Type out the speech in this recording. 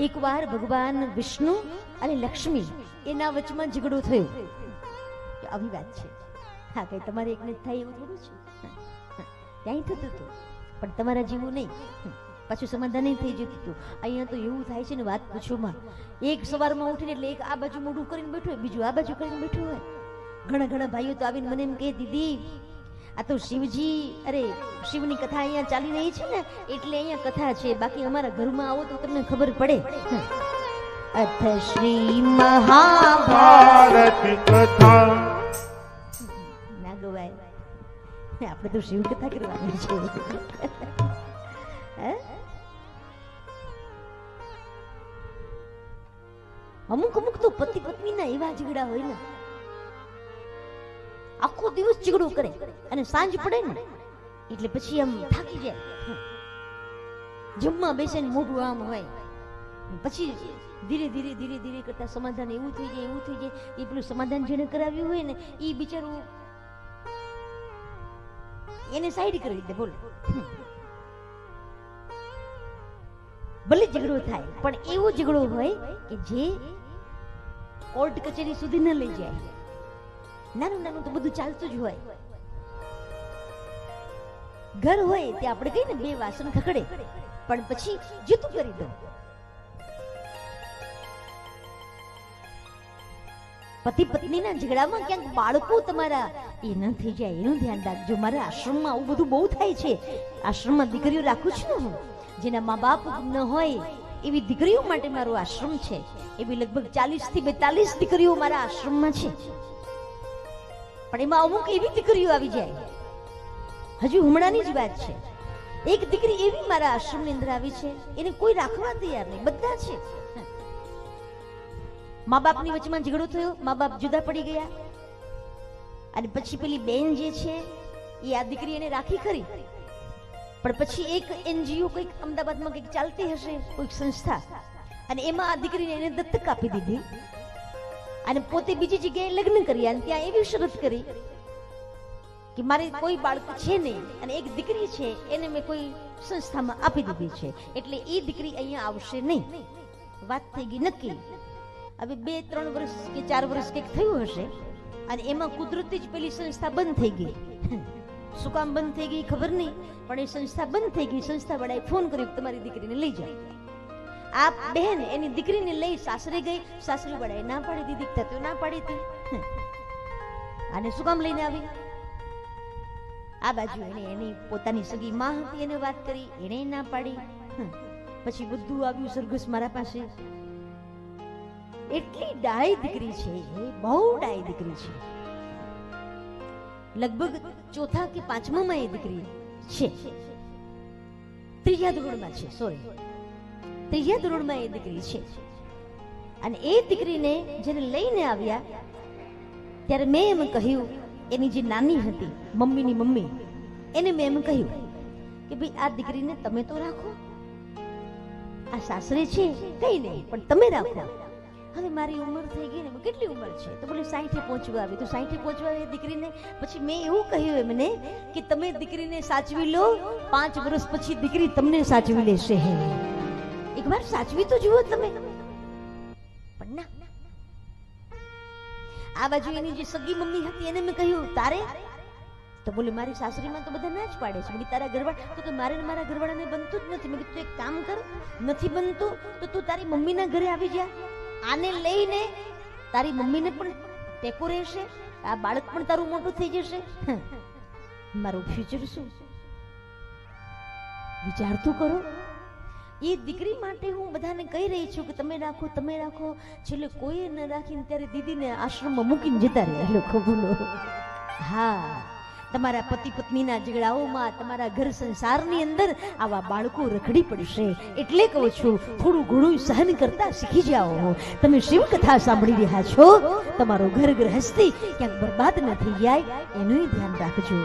એકવાર ભગવાન વિષ્ણુ અને લક્ષ્મી એના વચમાં ઝઘડો થયો. આવી વાત છે. હા, કઈ તમારે એકને થાય એવું થોડું છે. ત્યાં થતું હતું પણ તમારા જેવું નહીં. પાછું સમાધાન થઈ જતું હતું. અહીંયા તો એવું થાય છે ને વાત પૂછોમાં. એક સવારમાં ઉઠીને એટલે એક આ બાજુ મોઢું કરીને બેઠું હોય, બીજું આ બાજુ કરીને બેઠું હોય. ઘણા ભાઈઓ તો આવીને મને એમ કહે, દીદી આ તો શિવજી, અરે શિવની કથા અહીંયા ચાલી રહી છે ને એટલે અહીંયા કથા છે, બાકી અમારા ઘરમાં આવો તો તમને ખબર પડે. અથ શ્રી મહાભારત કથા ના ગવાય. આપણે તો શિવ કથા કરવાની છે. અમુક તો પતિ પત્નીના એવા ઝઘડા હોય ને, આખો દિવસ ઝઘડો કરે અને સાંજ પડે ને એટલે પછી આમ થાકી જાય. જમવા બેસે ને મોઢું આમ હોય, પછી ધીરે ધીરે કરતા સમાધાન એવું થઈ જાય. એ પેલું સમાધાન જેને કરાવ્યું હોય ને એ બિચારું એને સાઈડ કરી દે. બોલો, ભલે ઝઘડો થાય પણ એવો ઝઘડો હોય કે જે કોર્ટ કચેરી સુધી ન લઈ જાય. નાનું તો બધું ચાલતું જ હોય. ઘર હોય તે આપણે કહીએ ને બે વાસણ ખકડે પણ પછી જૂતું કરી દો. પતિ પત્નીના ઝઘડામાં ક્યાંક બાળકો તમારા એ ન થઈ જાય એનું ધ્યાન રાખજો. મારા આશ્રમમાં આવું બધું બહુ થાય છે. આશ્રમમાં દીકરીઓ રાખું છું ને હું, જેના મા બાપ ન હોય એવી દીકરીઓ માટે મારો આશ્રમ છે. એવી લગભગ 40 થી 42 દીકરીઓ મારા આશ્રમમાં છે. પણ એમાં અમુક એવી દીકરીઓ આવી જાય, હજુ હમણાંની જ વાત છે. એક દીકરી એવી મારા આશ્રમની અંદર આવી છે, એને કોઈ રાખવા તૈયાર નહીં, બધા છે. મા બાપની વચમાં ઝઘડો થયો, મા બાપ જુદા પડી ગયા અને પછી પેલી બેન જે છે એ આ દીકરી એને રાખી ખરી, પણ પછી એક NGO કંઈક અમદાવાદમાં કંઈક ચાલતી હશે, કોઈક સંસ્થા, અને એમાં આ દીકરીને એને દત્તક આપી દીધી અને પોતે બીજી જગ્યાએ લગ્ન કર્યા. અને ત્યાં એવી શરત કરી કે મારે કોઈ બાળક છે નહીં અને એક દીકરી છે એને મેં કોઈ સંસ્થામાં આપી દીધી છે, એટલે એ દીકરી અહીંયા આવશે નહીં. વાત થઈ ગઈ નક્કી. હવે 2-3 વર્ષ કે 4 વર્ષ કંઈક થયું હશે અને એમાં કુદરતી જ પેલી સંસ્થા બંધ થઈ ગઈ. શું કામ બંધ થઈ ગઈ ખબર નહીં, પણ એ સંસ્થા બંધ થઈ ગઈ. સંસ્થા વાળાએ ફોન કર્યો કે તમારી દીકરીને લઈ જાઓ. આ બહેન એની દીકરીને લઈ સાસરે ગઈ. સાસરી વાળાએ ના પાડી દીધી, તો ના પાડી હતી. આને શું કામ લઈને આવી? આ બાજુ એને એની પોતાની સગી માં હતી, એને વાત કરી, એને ના પાડી. પછી બધું આવ્યું સરઘસ મારા પાસે. એટલી ડાય દીકરી છે, એ બહુ ડાય દીકરી છે. લગભગ 4થા કે 5મામાં એ દીકરી છે, 3જા ધોરણમાં છે. સોરી, 3જા ધોરણમાં એ દીકરી છે. અને એ દીકરીને જ્યારે લઈને આવ્યા ત્યારે મેં એમ કહ્યું, એની જે નાની હતી, મમ્મીની મમ્મી, એને મેં એમ કહ્યું કે ભાઈ આ દીકરીને તમે તો રાખો, આ સાસરે છે કઈ નહીં પણ તમે રાખો. હવે મારી ઉંમર થઈ ગઈ ને, કેટલી ઉંમર છે? તો બોલે 60 પહોંચવા આવી. તો 60 પહોંચવા આવી દીકરીને. પછી મેં એવું કહ્યું એમને કે તમે દીકરીને સાચવી લો, 5 વર્ષ પછી દીકરી તમને સાચવી લેશે. એક વાર સાચવી તો જુઓ તમે. પણ ના, આ બાજુ એની જે સગી મમ્મી હતી એને મેં કહ્યું તારે? તો બોલે મારી સાસરીમાં તો બધા ના જ પાડે છે. તારા ઘરવાળા? તો કે મારે ને મારા ઘરવાળાને બનતું જ નથી. મેં કીધું એક કામ કર, નથી બનતું તો તું તારી મમ્મીના ઘરે આવી જા. આને લઈને તારી મમ્મીને પણ ટેકો રહેશે, આ બાળક પણ તારું મોટું થઈ જશે. મારું ફ્યુચર શું? વિચાર તો કરો. એ દીકરી માટે હું બધાને કહી રહી છું કે તમે રાખો, તમે રાખો. છેલ્લે કોઈ ન રાખીને ત્યારે દીદીને આશ્રમમાં મૂકીને જતા રહ્યા લોકો. બોલો. હા, તમારા પતિ પત્નીના ઝઘડાઓમાં, તમારા ઘર સંસારની અંદર આવા બાળકો રખડી પડશે. એટલે કહું છું થોડું ઘણું સહન કરતા શીખી જાઓ. તમે શિવ કથા સાંભળી રહ્યા છો, તમારો ઘર ગૃહસ્થી ક્યાંક બરબાદ ન થઈ જાય એનું ધ્યાન રાખજો.